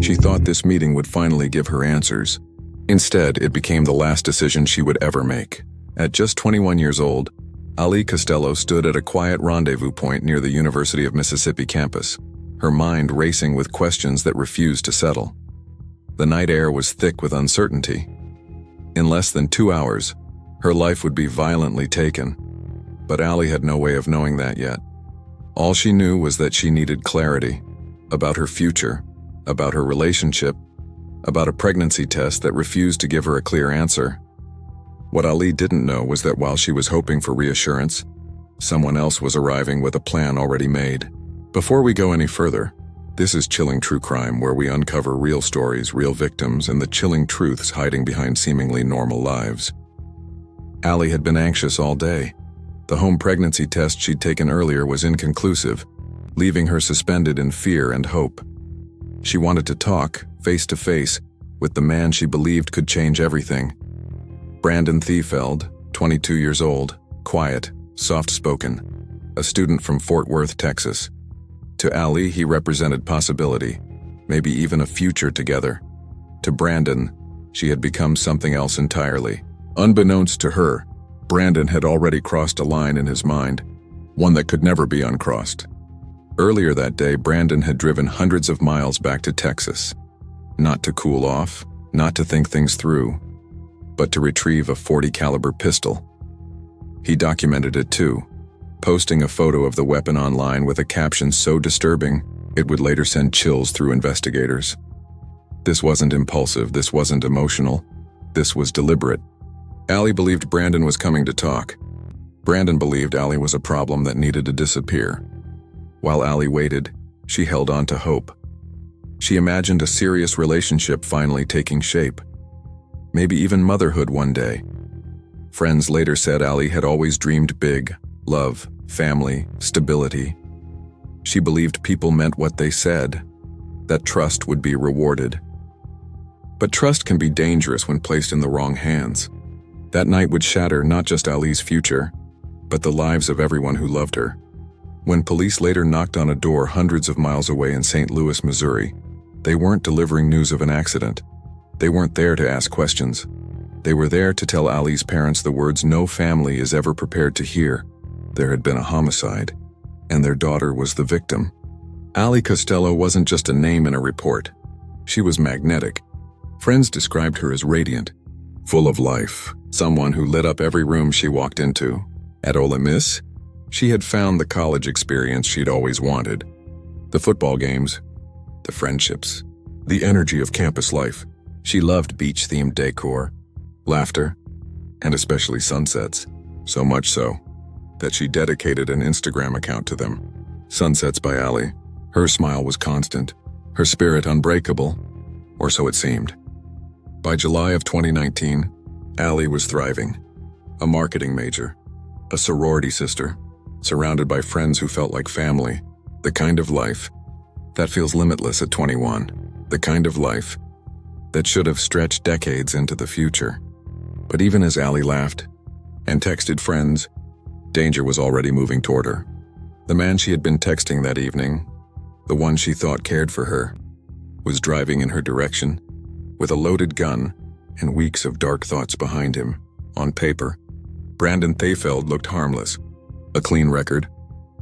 She thought this meeting would finally give her answers. Instead, it became the last decision she would ever make. At just 21 years old, Ole Costello stood at a quiet rendezvous point near the University of Mississippi campus, her mind racing with questions that refused to settle. The night air was thick with uncertainty. In less than 2 hours, her life would be violently taken. But Ole had no way of knowing that yet. All she knew was that she needed clarity about her future, about her relationship, about a pregnancy test that refused to give her a clear answer. What Ole didn't know was that while she was hoping for reassurance, someone else was arriving with a plan already made. Before we go any further, this is Chilling True Crime, where we uncover real stories, real victims, and the chilling truths hiding behind seemingly normal lives. Ole had been anxious all day. The home pregnancy test she'd taken earlier was inconclusive, leaving her suspended in fear and hope. She wanted to talk, face to face, with the man she believed could change everything. Brandon Theesfeld, 22 years old, quiet, soft-spoken, a student from Fort Worth, Texas. To Ole, he represented possibility, maybe even a future together. To Brandon, she had become something else entirely. Unbeknownst to her, Brandon had already crossed a line in his mind, one that could never be uncrossed. Earlier that day, Brandon had driven hundreds of miles back to Texas, not to cool off, not to think things through, but to retrieve a .40 caliber pistol. He documented it too, posting a photo of the weapon online with a caption so disturbing it would later send chills through investigators. This wasn't impulsive, this wasn't emotional, this was deliberate. Ole believed Brandon was coming to talk. Brandon believed Ole was a problem that needed to disappear. While Ole waited, she held on to hope. She imagined a serious relationship finally taking shape. Maybe even motherhood one day. Friends later said Ole had always dreamed big: love, family, stability. She believed people meant what they said, that trust would be rewarded. But trust can be dangerous when placed in the wrong hands. That night would shatter not just Ole's future, but the lives of everyone who loved her. When police later knocked on a door hundreds of miles away in St. Louis, Missouri, they weren't delivering news of an accident. They weren't there to ask questions. They were there to tell Ole's parents the words no family is ever prepared to hear. There had been a homicide, and their daughter was the victim. Ole Costello wasn't just a name in a report. She was magnetic. Friends described her as radiant, full of life, someone who lit up every room she walked into. At Ole Miss, she had found the college experience she'd always wanted. The football games, the friendships, the energy of campus life. She loved beach-themed decor, laughter, and especially sunsets. So much so that she dedicated an Instagram account to them. Sunsets by Ole. Her smile was constant, her spirit unbreakable, or so it seemed. By July of 2019, Ole was thriving. A marketing major, a sorority sister, surrounded by friends who felt like family. The kind of life that feels limitless at 21. The kind of life that should have stretched decades into the future. But even as Ole laughed and texted friends, danger was already moving toward her. The man she had been texting that evening, the one she thought cared for her, was driving in her direction with a loaded gun and weeks of dark thoughts behind him. On paper, Brandon Theesfeld looked harmless. A clean record,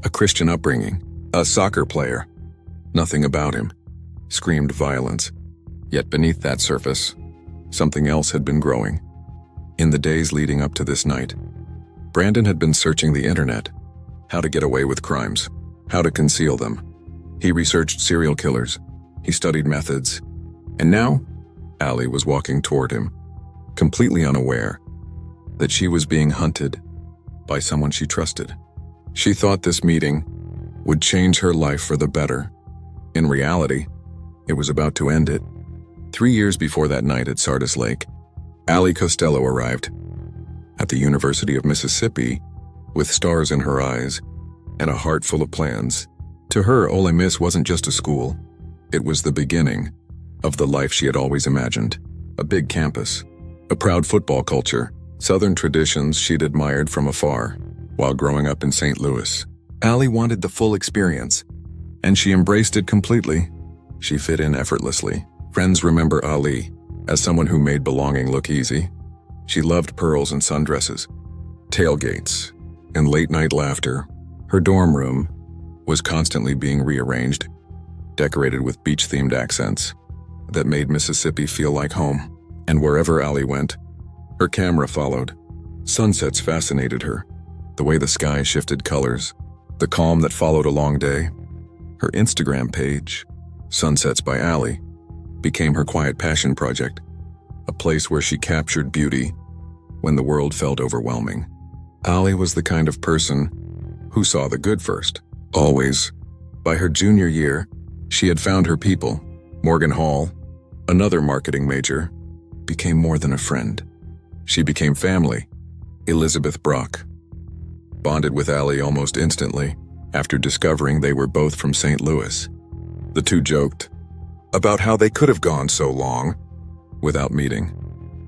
a Christian upbringing, a soccer player. Nothing about him screamed violence. Yet beneath that surface, something else had been growing. In the days leading up to this night, Brandon had been searching the internet. How to get away with crimes, how to conceal them. He researched serial killers, he studied methods, and now Ole was walking toward him, completely unaware that she was being hunted by someone she trusted. She thought this meeting would change her life for the better. In reality, it was about to end it. 3 years before that night at Sardis Lake, Ole Costello arrived at the University of Mississippi with stars in her eyes and a heart full of plans. To her, Ole Miss wasn't just a school. It was the beginning of the life she had always imagined. A big campus, a proud football culture, Southern traditions she'd admired from afar while growing up in St. Louis. Ole wanted the full experience, and she embraced it completely. She fit in effortlessly, Friends remember Ali as someone who made belonging look easy. She loved pearls and sundresses, tailgates, and late-night laughter. Her dorm room was constantly being rearranged, decorated with beach-themed accents that made Mississippi feel like home. And wherever Ali went, her camera followed. Sunsets fascinated her, the way the sky shifted colors, the calm that followed a long day. Her Instagram page, Sunsets by Ali, became her quiet passion project, a place where she captured beauty when the world felt overwhelming. Ali was the kind of person who saw the good first, always. By her junior year, she had found her people. Morgan Hall, another marketing major, became more than a friend. She became family. Elizabeth Brock bonded with Ali almost instantly after discovering they were both from St. Louis. The two joked about how they could have gone so long without meeting.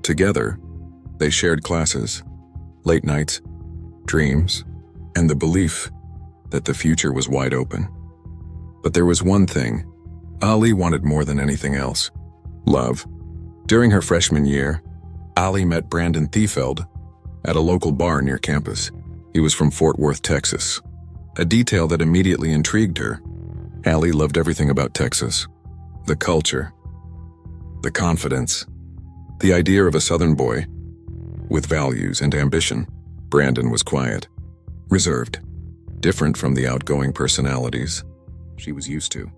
Together, they shared classes, late nights, dreams, and the belief that the future was wide open. But there was one thing Ali wanted more than anything else: love. During her freshman year, Ali met Brandon Theesfeld at a local bar near campus. He was from Fort Worth, Texas, a detail that immediately intrigued her. Ali loved everything about Texas: the culture, the confidence, the idea of a Southern boy with values and ambition. Brandon was quiet, reserved, different from the outgoing personalities she was used to.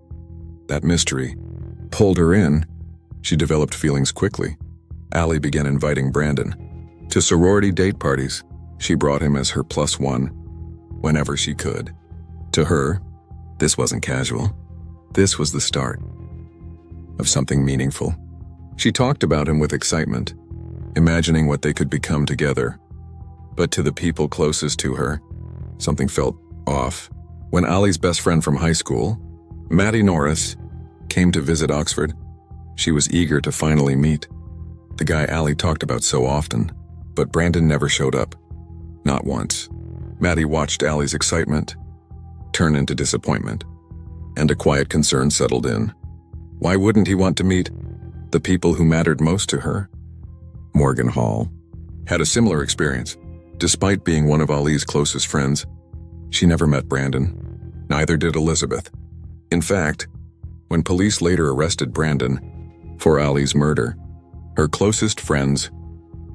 That mystery pulled her in. She developed feelings quickly. Ali began inviting Brandon to sorority date parties. She brought him as her +1 whenever she could. To her, this wasn't casual. This was the start of something meaningful. She talked about him with excitement, imagining what they could become together. But to the people closest to her, something felt off. When Ali's best friend from high school, Maddie Norris, came to visit Oxford, she was eager to finally meet the guy Ali talked about so often. But Brandon never showed up. Not once. Maddie watched Ali's excitement turn into disappointment, and a quiet concern settled in. Why wouldn't he want to meet the people who mattered most to her? Morgan Hall had a similar experience. Despite being one of Ali's closest friends, she never met Brandon. Neither did Elizabeth. In fact, when police later arrested Brandon for Ali's murder, her closest friends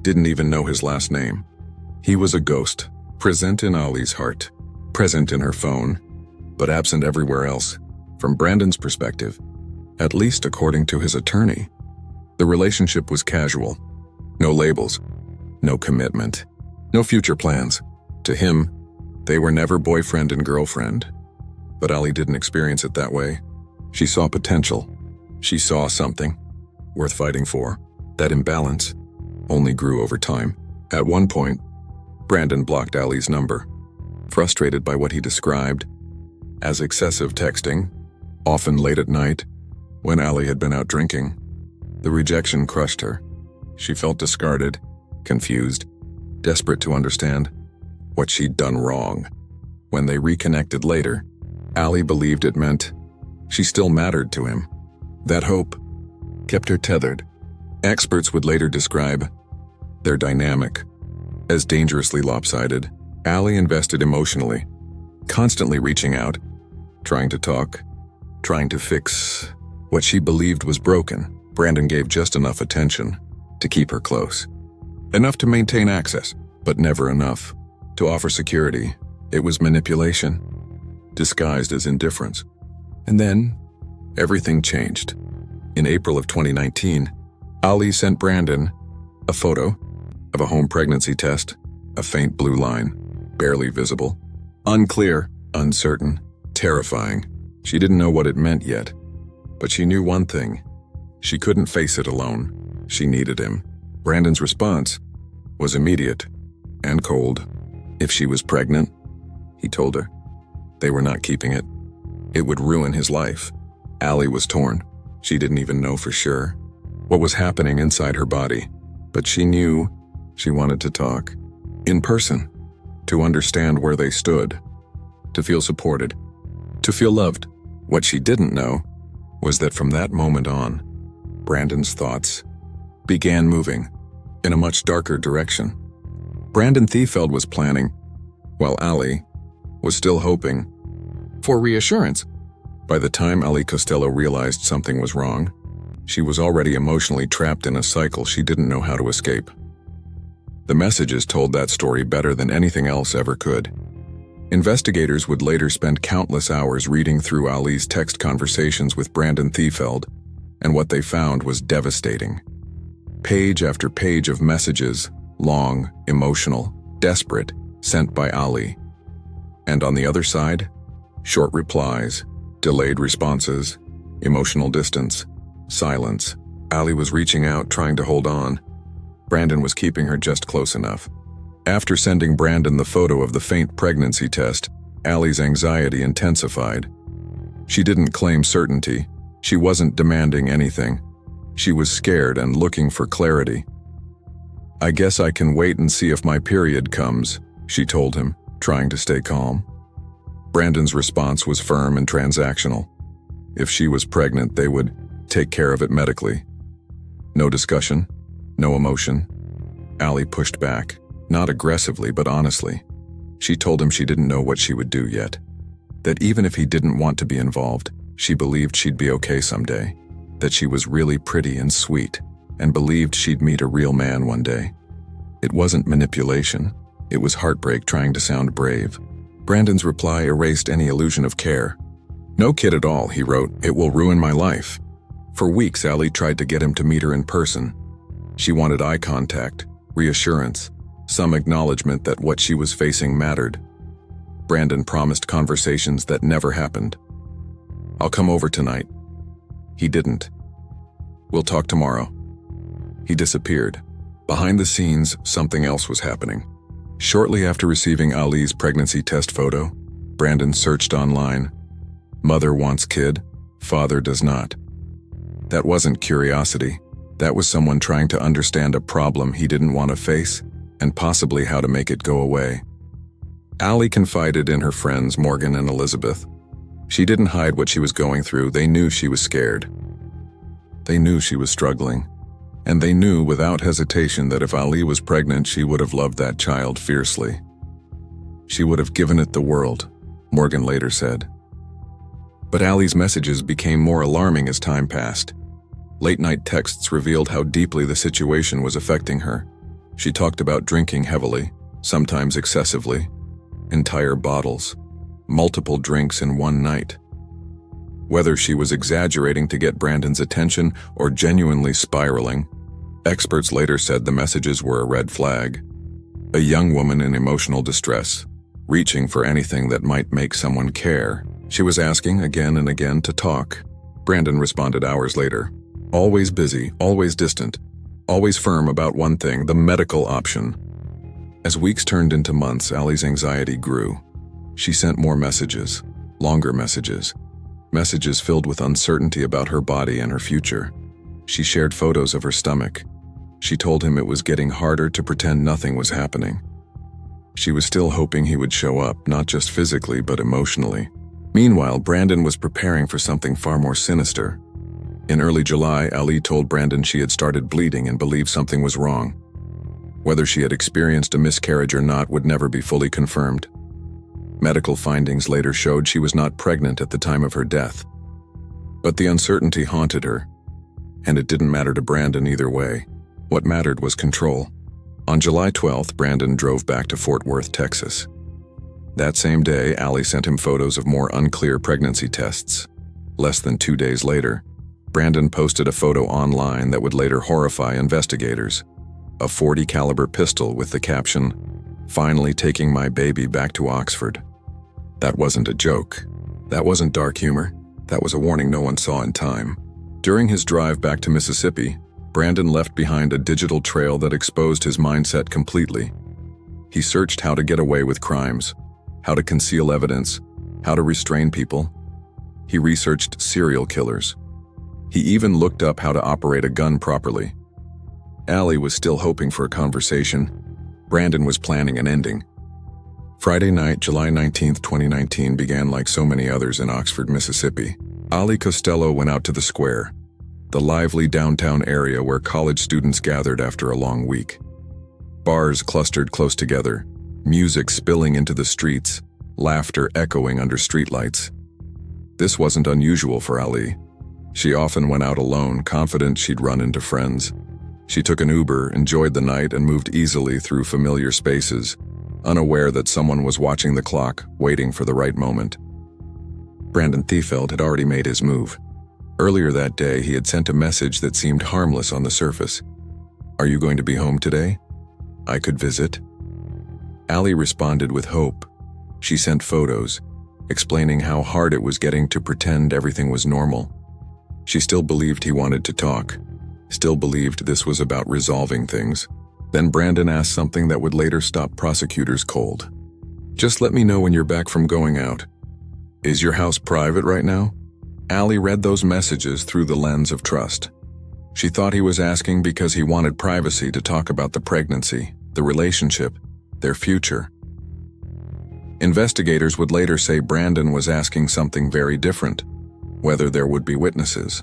didn't even know his last name. He was a ghost, present in Ali's heart, present in her phone, but absent everywhere else. From Brandon's perspective, at least according to his attorney, the relationship was casual. No labels, no commitment, no future plans. To him, they were never boyfriend and girlfriend. But Ali didn't experience it that way. She saw potential. She saw something worth fighting for. That imbalance only grew over time. At one point, Brandon blocked Ali's number, frustrated by what he described as excessive texting, often late at night, when Ali had been out drinking. The rejection crushed her. She felt discarded, confused, desperate to understand what she'd done wrong. When they reconnected later, Ali believed it meant she still mattered to him. That hope kept her tethered. Experts would later describe their dynamic as dangerously lopsided. Ali invested emotionally, constantly reaching out, trying to talk, trying to fix what she believed was broken. Brandon gave just enough attention to keep her close. Enough to maintain access, but never enough to offer security. It was manipulation, disguised as indifference. And then, everything changed. In April of 2019, Ali sent Brandon a photo of a home pregnancy test, a faint blue line, barely visible. Unclear, uncertain, terrifying. She didn't know what it meant yet, but she knew one thing. She couldn't face it alone. She needed him. Brandon's response was immediate and cold. If she was pregnant, he told her, they were not keeping it. It would ruin his life. Ali was torn. She didn't even know for sure what was happening inside her body, but she knew she wanted to talk in person, to understand where they stood, to feel supported, to feel loved. What she didn't know was that from that moment on, Brandon's thoughts began moving in a much darker direction. Brandon Theesfeld was planning, while Ali was still hoping for reassurance. By the time Ali Costello realized something was wrong, she was already emotionally trapped in a cycle she didn't know how to escape. The messages told that story better than anything else ever could. Investigators would later spend countless hours reading through Ali's text conversations with Brandon Theesfeld, and what they found was devastating. Page after page of messages, long, emotional, desperate, sent by Ali. And on the other side, short replies, delayed responses, emotional distance, silence. Ali was reaching out, trying to hold on. Brandon was keeping her just close enough. After sending Brandon the photo of the faint pregnancy test, Ali's anxiety intensified. She didn't claim certainty. She wasn't demanding anything. She was scared and looking for clarity. "I guess I can wait and see if my period comes," she told him, trying to stay calm. Brandon's response was firm and transactional. If she was pregnant, they would take care of it medically. No discussion, no emotion. Ali pushed back, not aggressively but honestly. She told him she didn't know what she would do yet. That even if he didn't want to be involved, she believed she'd be okay someday. That she was really pretty and sweet, and believed she'd meet a real man one day. It wasn't manipulation. It was heartbreak trying to sound brave. Brandon's reply erased any illusion of care. "No kid at all," he wrote. "It will ruin my life." For weeks, Ali tried to get him to meet her in person. She wanted eye contact, reassurance, some acknowledgement that what she was facing mattered. Brandon promised conversations that never happened. "I'll come over tonight." He didn't. "We'll talk tomorrow." He disappeared. Behind the scenes, something else was happening. Shortly after receiving Ali's pregnancy test photo, Brandon searched online. Mother wants kid, father does not. That wasn't curiosity. That was someone trying to understand a problem he didn't want to face, and possibly how to make it go away. Ali confided in her friends Morgan and Elizabeth. She didn't hide what she was going through. They knew she was scared. They knew she was struggling. And they knew without hesitation that if Ali was pregnant, she would have loved that child fiercely. She would have given it the world, Morgan later said. But Ali's messages became more alarming as time passed. Late-night texts revealed how deeply the situation was affecting her. She talked about drinking heavily, sometimes excessively, entire bottles, multiple drinks in one night. Whether she was exaggerating to get Brandon's attention or genuinely spiraling, experts later said the messages were a red flag. A young woman in emotional distress, reaching for anything that might make someone care. She was asking again and again to talk. Brandon responded hours later. Always busy, always distant, always firm about one thing, the medical option. As weeks turned into months, Ali's anxiety grew. She sent more messages, longer messages. Messages filled with uncertainty about her body and her future. She shared photos of her stomach. She told him it was getting harder to pretend nothing was happening. She was still hoping he would show up, not just physically but emotionally. Meanwhile, Brandon was preparing for something far more sinister. In early July, Ali told Brandon she had started bleeding and believed something was wrong. Whether she had experienced a miscarriage or not would never be fully confirmed. Medical findings later showed she was not pregnant at the time of her death. But the uncertainty haunted her, and it didn't matter to Brandon either way. What mattered was control. On July 12th, Brandon drove back to Fort Worth, Texas. That same day, Ali sent him photos of more unclear pregnancy tests. Less than 2 days later, Brandon posted a photo online that would later horrify investigators. A .40 caliber pistol with the caption, "Finally taking my baby back to Oxford." That wasn't a joke. That wasn't dark humor. That was a warning no one saw in time. During his drive back to Mississippi, Brandon left behind a digital trail that exposed his mindset completely. He searched how to get away with crimes, how to conceal evidence, how to restrain people. He researched serial killers. He even looked up how to operate a gun properly. Ali was still hoping for a conversation. Brandon was planning an ending. Friday night, July 19th, 2019 began like so many others in Oxford, Mississippi. Ali Costello went out to the square. the lively downtown area where college students gathered after a long week. Bars clustered close together, music spilling into the streets, laughter echoing under streetlights. This wasn't unusual for Ali. She often went out alone, confident she'd run into friends. She took an Uber, enjoyed the night, and moved easily through familiar spaces, unaware that someone was watching the clock, waiting for the right moment. Brandon Theesfeld had already made his move. Earlier that day, he had sent a message that seemed harmless on the surface. "Are you going to be home today? I could visit." Ali responded with hope. She sent photos, explaining how hard it was getting to pretend everything was normal. She still believed he wanted to talk, still believed this was about resolving things. Then Brandon asked something that would later stop prosecutors cold. "Just let me know when you're back from going out. Is your house private right now?" Ali read those messages through the lens of trust. She thought he was asking because he wanted privacy to talk about the pregnancy, the relationship, their future. Investigators would later say Brandon was asking something very different, whether there would be witnesses.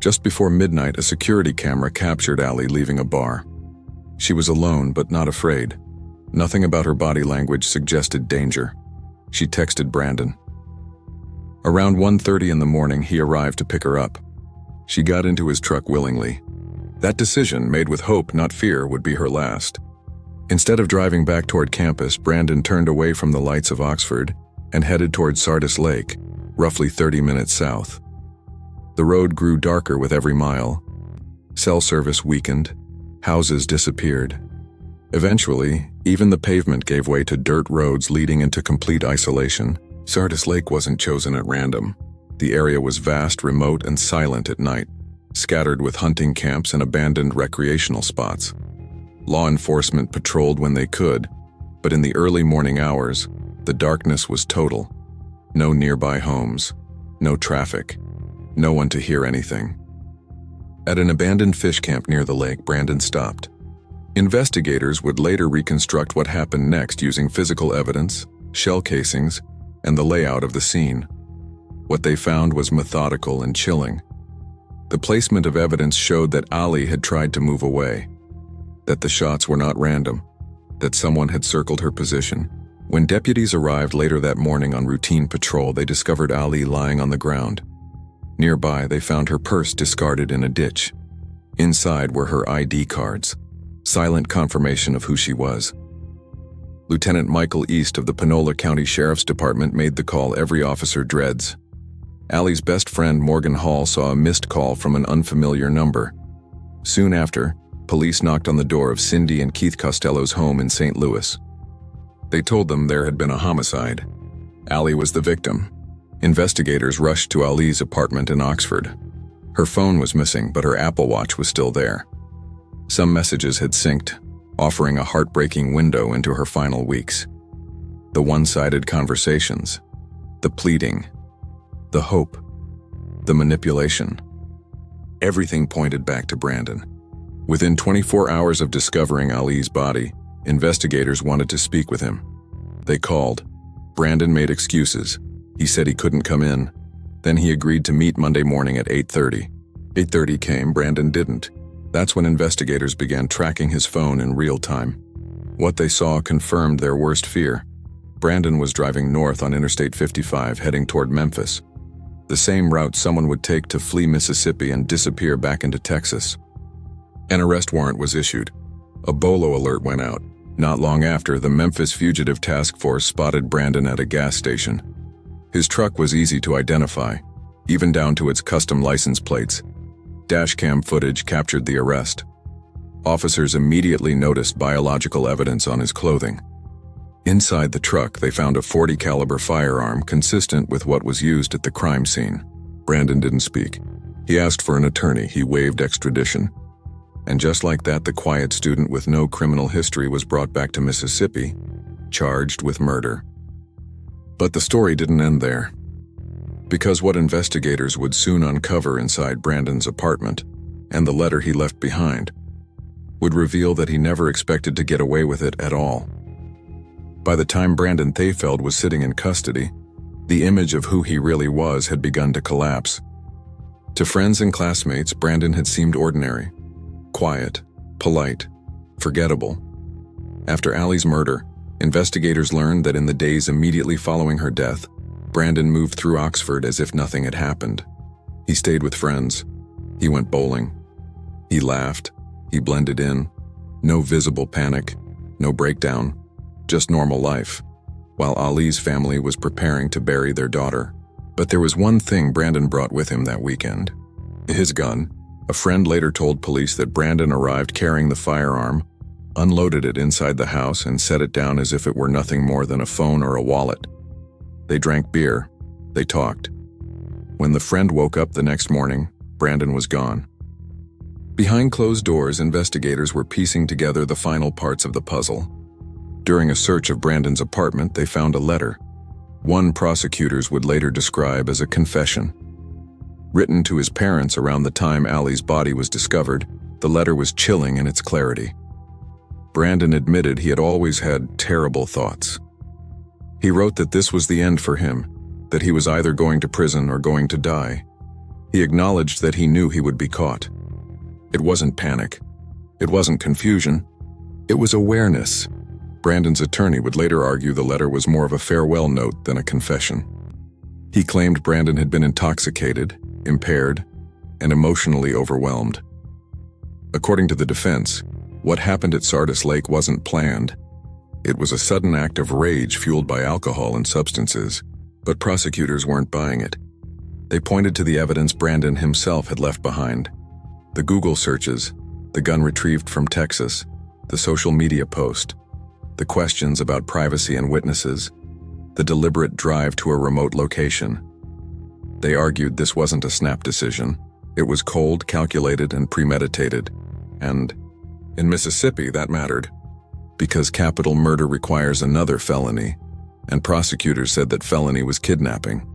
Just before midnight, a security camera captured Ali leaving a bar. She was alone but not afraid. Nothing about her body language suggested danger. She texted Brandon. Around 1:30 in the morning, he arrived to pick her up. She got into his truck willingly. That decision, made with hope, not fear, would be her last. Instead of driving back toward campus, Brandon turned away from the lights of Oxford and headed toward Sardis Lake, roughly 30 minutes south. The road grew darker with every mile. Cell service weakened. Houses disappeared. Eventually, even the pavement gave way to dirt roads leading into complete isolation. Sardis Lake wasn't chosen at random. The area was vast, remote, and silent at night, scattered with hunting camps and abandoned recreational spots. Law enforcement patrolled when they could, but in the early morning hours, the darkness was total. No nearby homes, no traffic, no one to hear anything. At an abandoned fish camp near the lake, Brandon stopped. Investigators would later reconstruct what happened next using physical evidence, shell casings, and the layout of the scene. What they found was methodical and chilling. The placement of evidence showed that Ali had tried to move away, that the shots were not random, that someone had circled her position. When deputies arrived later that morning on routine patrol, they discovered Ali lying on the ground. Nearby, they found her purse discarded in a ditch. Inside were her ID cards, silent confirmation of who she was. Lieutenant Michael East of the Panola County Sheriff's Department made the call every officer dreads. Ali's best friend Morgan Hall saw a missed call from an unfamiliar number. Soon after, police knocked on the door of Cindy and Keith Costello's home in St. Louis. They told them there had been a homicide. Ali was the victim. Investigators rushed to Ali's apartment in Oxford. Her phone was missing, but her Apple Watch was still there. Some messages had synced, offering a heartbreaking window into her final weeks. The one-sided conversations, the pleading, the hope, the manipulation. Everything pointed back to Brandon. Within 24 hours of discovering Ali's body, investigators wanted to speak with him. They called. Brandon made excuses. He said he couldn't come in. Then he agreed to meet Monday morning at 8:30. 8:30 came, Brandon didn't. That's when investigators began tracking his phone in real time. What they saw confirmed their worst fear. Brandon was driving north on Interstate 55, heading toward Memphis, the same route someone would take to flee Mississippi and disappear back into Texas. An arrest warrant was issued. A BOLO alert went out. Not long after, the Memphis Fugitive Task Force spotted Brandon at a gas station. His truck was easy to identify, even down to its custom license plates. Dashcam footage captured the arrest. Officers immediately noticed biological evidence on his clothing. Inside the truck, they found a .40 caliber firearm consistent with what was used at the crime scene. Brandon didn't speak. He asked for an attorney. He waived extradition. And just like that, the quiet student with no criminal history was brought back to Mississippi, charged with murder. But the story didn't end there. Because what investigators would soon uncover inside Brandon's apartment, and the letter he left behind, would reveal that he never expected to get away with it at all. By the time Brandon Theesfeld was sitting in custody, the image of who he really was had begun to collapse. To friends and classmates, Brandon had seemed ordinary, quiet, polite, forgettable. After Allie's murder, investigators learned that in the days immediately following her death, Brandon moved through Oxford as if nothing had happened. He stayed with friends. He went bowling. He laughed. He blended in. No visible panic, no breakdown, just normal life, while Ali's family was preparing to bury their daughter. But there was one thing Brandon brought with him that weekend. His gun. A friend later told police that Brandon arrived carrying the firearm, unloaded it inside the house, and set it down as if it were nothing more than a phone or a wallet. They drank beer. They talked. When the friend woke up the next morning, Brandon was gone. Behind closed doors, investigators were piecing together the final parts of the puzzle. During a search of Brandon's apartment, they found a letter, one prosecutors would later describe as a confession. Written to his parents around the time Allie's body was discovered, the letter was chilling in its clarity. Brandon admitted he had always had terrible thoughts. He wrote that this was the end for him, that he was either going to prison or going to die. He acknowledged that he knew he would be caught. It wasn't panic. It wasn't confusion. It was awareness. Brandon's attorney would later argue the letter was more of a farewell note than a confession. He claimed Brandon had been intoxicated, impaired, and emotionally overwhelmed. According to the defense, what happened at Sardis Lake wasn't planned. It was a sudden act of rage fueled by alcohol and substances, but prosecutors weren't buying it. They pointed to the evidence Brandon himself had left behind. The Google searches, the gun retrieved from Texas, the social media post, the questions about privacy and witnesses, the deliberate drive to a remote location. They argued this wasn't a snap decision. It was cold, calculated, and premeditated. And in Mississippi, that mattered, because capital murder requires another felony, and prosecutors said that felony was kidnapping.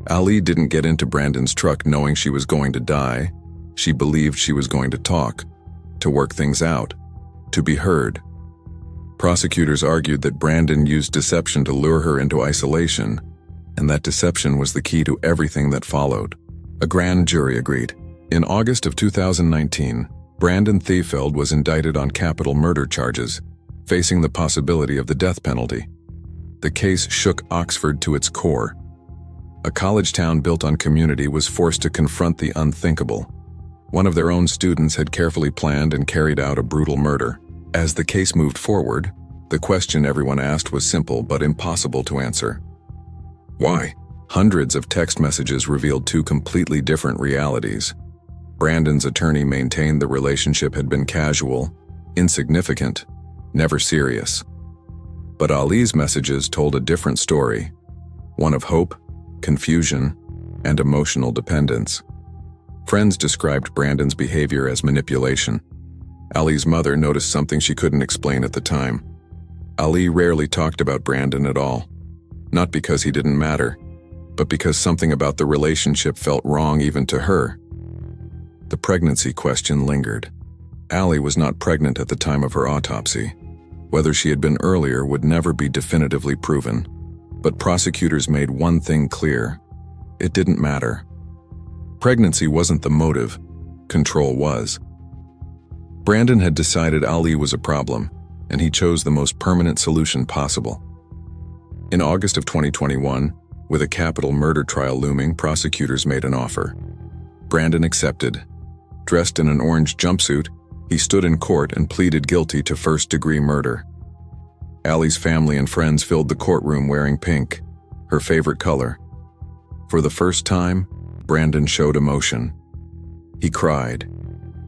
Ali didn't get into Brandon's truck knowing she was going to die. She believed she was going to talk, to work things out, to be heard. Prosecutors argued that Brandon used deception to lure her into isolation, and that deception was the key to everything that followed. A grand jury agreed. In August of 2019, Brandon Theesfeld was indicted on capital murder charges, facing the possibility of the death penalty. The case shook Oxford to its core. A college town built on community was forced to confront the unthinkable. One of their own students had carefully planned and carried out a brutal murder. As the case moved forward, the question everyone asked was simple but impossible to answer. Why? Hundreds of text messages revealed two completely different realities. Brandon's attorney maintained the relationship had been casual, insignificant, never serious. But Ali's messages told a different story, one of hope, confusion, and emotional dependence. Friends described Brandon's behavior as manipulation. Ali's mother noticed something she couldn't explain at the time. Ali rarely talked about Brandon at all, not because he didn't matter, but because something about the relationship felt wrong even to her. The pregnancy question lingered. Ali was not pregnant at the time of her autopsy. Whether she had been earlier would never be definitively proven, but prosecutors made one thing clear: it didn't matter. Pregnancy wasn't the motive, control was. Brandon had decided Ali was a problem, and he chose the most permanent solution possible. In August of 2021, with a capital murder trial looming, prosecutors made an offer. Brandon accepted. Dressed in an orange jumpsuit, he stood in court and pleaded guilty to first-degree murder. Ali's family and friends filled the courtroom wearing pink, her favorite color. For the first time, Brandon showed emotion. He cried.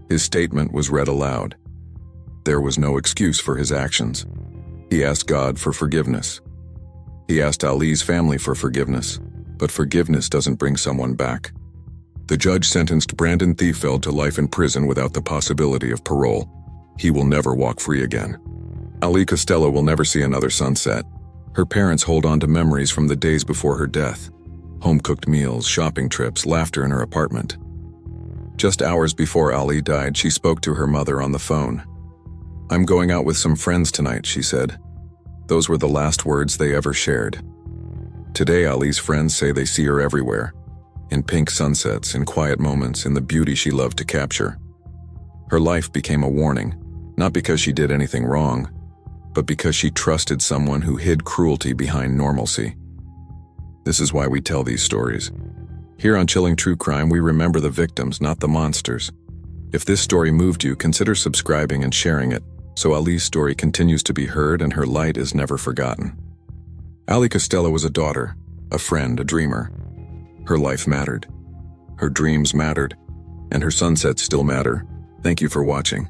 His statement was read aloud. There was no excuse for his actions. He asked God for forgiveness. He asked Ali's family for forgiveness, but forgiveness doesn't bring someone back. The judge sentenced Brandon Theesfeld to life in prison without the possibility of parole. He will never walk free again. Ali Costello will never see another sunset. Her parents hold on to memories from the days before her death. Home-cooked meals, shopping trips, laughter in her apartment. Just hours before Ali died, she spoke to her mother on the phone. "I'm going out with some friends tonight," she said. Those were the last words they ever shared. Today, Ali's friends say they see her everywhere. in pink sunsets, in quiet moments, in the beauty she loved to capture. Her life became a warning, not because she did anything wrong, but because she trusted someone who hid cruelty behind normalcy. This is why we tell these stories. Here on Chilling True Crime, we remember the victims, not the monsters. If this story moved you, consider subscribing and sharing it, so Ali's story continues to be heard and her light is never forgotten. Ali Costello was a daughter, a friend, a dreamer. Her life mattered. Her dreams mattered. And her sunsets still matter. Thank you for watching.